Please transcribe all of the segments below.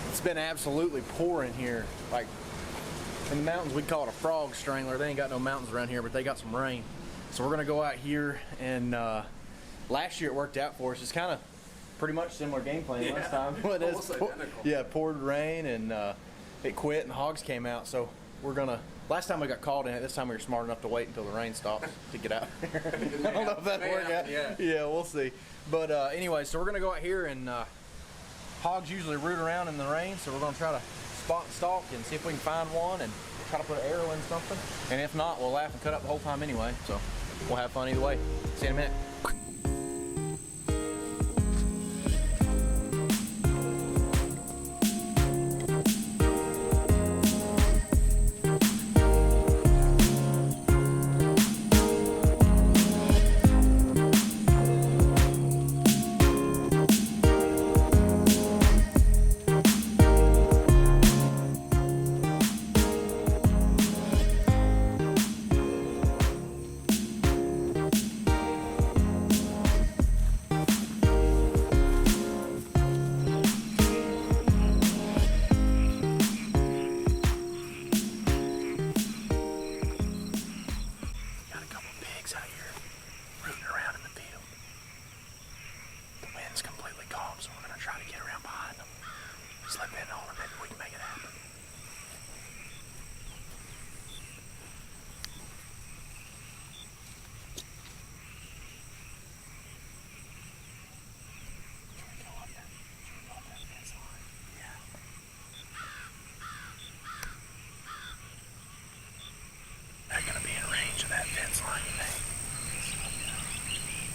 It's been absolutely pouring here. Like in the mountains, we call it a frog strangler. They ain't got no mountains around here, but they got some rain. So we're gonna go out here, and last year it worked out for us. It's kind of pretty much similar game plan last time. Well, it poured rain, and it quit, and the hogs came out. So we're gonna. Last time we got called in it. This time we were smart enough to wait until the rain stops to get out here. I don't know if that'll work out. Yeah, we'll see. But anyway, so we're gonna go out here, and hogs usually root around in the rain, so we're gonna try to spot and stalk and see if we can find one and try to put an arrow in something. And if not, we'll laugh and cut up the whole time anyway. So we'll have fun either way. See you in a minute.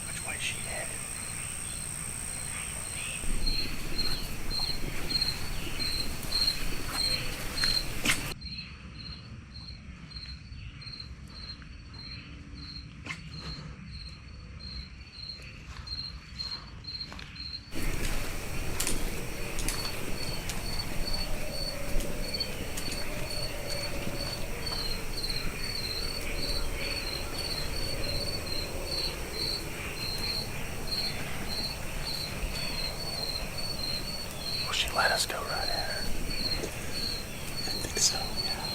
Which way she headed? Let us go right at her. I think so, yeah.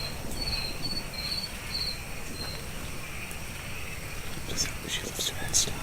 Just hope she lifts her head stop.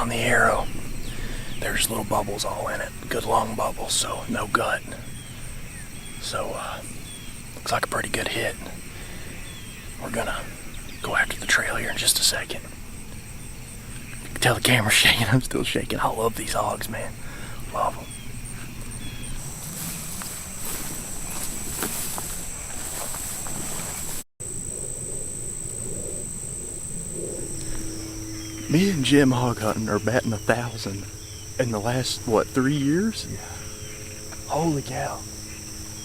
on the arrow, there's little bubbles all in it. Good long bubbles, so no gut. So, looks like a pretty good hit. We're gonna go after the trail here in just a second. You can tell the camera's shaking. I'm still shaking. I love these hogs, man. Love them. Me and Jim hog hunting are batting 1,000 in the last, what, 3 years? Yeah. Holy cow.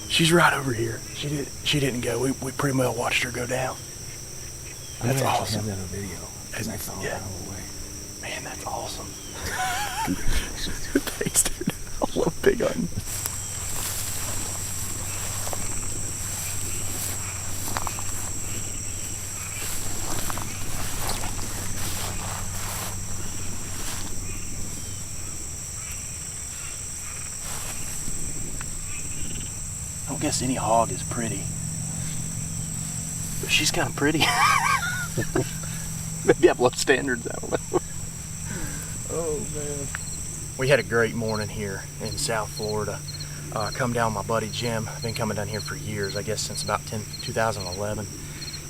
She's right over here. She didn't go. We pretty well watched her go down. That's awesome. I have that on video. And I found yeah. out away. Man, that's awesome. Thanks, dude. I love pig hunting. I don't guess any hog is pretty, but she's kind of pretty. Maybe I have low standards, I don't know. Oh man. We had a great morning here in South Florida. Come down with my buddy Jim. I've been coming down here for years, I guess since about 2011.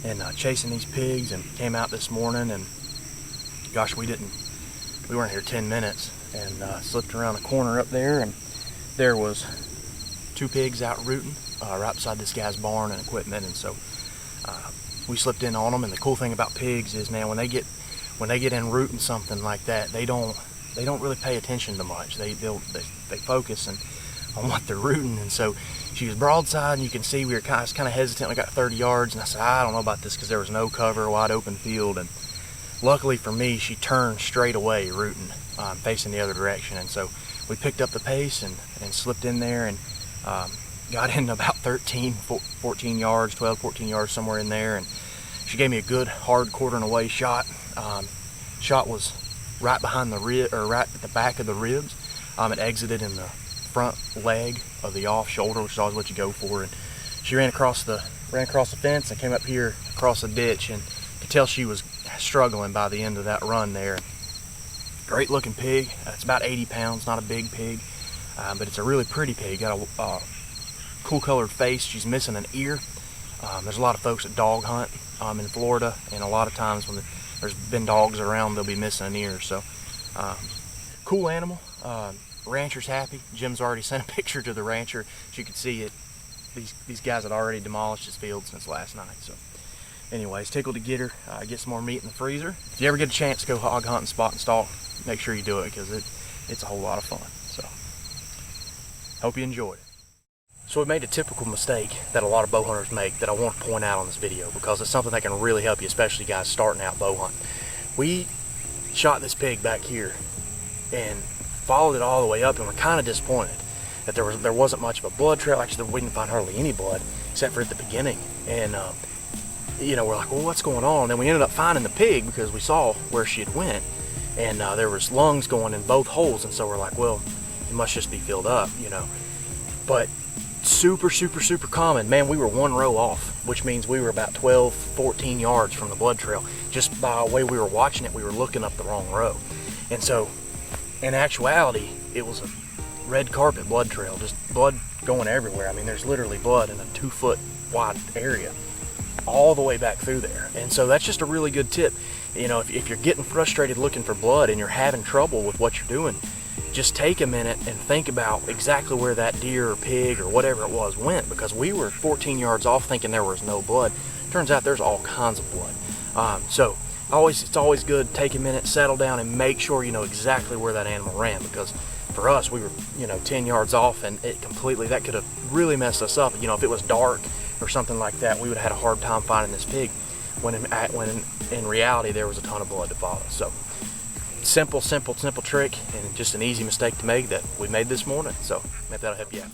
And chasing these pigs, and came out this morning, and gosh, we weren't here 10 minutes, and slipped around the corner up there, and there was 2 pigs out rooting right beside this guy's barn and equipment. And so we slipped in on them. And the cool thing about pigs is, man, when they get in rooting something like that, they don't really pay attention to much. They focus on what they're rooting. And so she was broadside, and you can see we were kind of hesitant. We got 30 yards, and I said, I don't know about this, because there was no cover, wide open field. And luckily for me, she turned straight away rooting, facing the other direction. And so we picked up the pace and slipped in there, and got in about 14 yards, 12, 14 yards, somewhere in there. And she gave me a good hard quartering away shot. Shot was right behind the rib, or right at the back of the ribs. It exited in the front leg of the off shoulder, which is always what you go for. And she ran across the fence and came up here across the ditch, and could tell she was struggling by the end of that run there. Great looking pig. It's about 80 pounds, not a big pig, but it's a really pretty pig. Got a cool colored face. She's missing an ear. There's a lot of folks that dog hunt in Florida, and a lot of times when there's been dogs around, they'll be missing an ear. So cool animal. Rancher's happy. Jim's already sent a picture to the rancher. As you can see, these guys had already demolished his field since last night. So anyways, tickled to get her, get some more meat in the freezer. If you ever get a chance to go hog hunting, spot and stalk, make sure you do it, because it's a whole lot of fun. So hope you enjoyed it. So we made a typical mistake that a lot of bow hunters make that I want to point out on this video, because it's something that can really help you, especially guys starting out bow hunting. We shot this pig back here and followed it all the way up, and we're kind of disappointed that there wasn't much of a blood trail. Actually, we didn't find hardly any blood except for at the beginning. And you know, we're like, well, what's going on? And we ended up finding the pig because we saw where she had went, and there was lungs going in both holes. And so we're like, well, it must just be filled up, you know. But super common, man. We were 1 row off, which means we were about 12, 14 yards from the blood trail. Just by the way we were watching it, we were looking up the wrong row. And so in actuality, it was a red carpet blood trail, just blood going everywhere. I mean, there's literally blood in a 2-foot wide area all the way back through there. And so that's just a really good tip. You know, if you're getting frustrated looking for blood and you're having trouble with what you're doing, just take a minute and think about exactly where that deer or pig or whatever it was went, because we were 14 yards off thinking there was no blood. Turns out there's all kinds of blood. So it's always good to take a minute, settle down, and make sure you know exactly where that animal ran, because for us, we were 10 yards off, and that could have really messed us up. You know, if it was dark or something like that, we would have had a hard time finding this pig, when in reality there was a ton of blood to follow. So simple trick, and just an easy mistake to make that we made this morning. So maybe that'll help you out.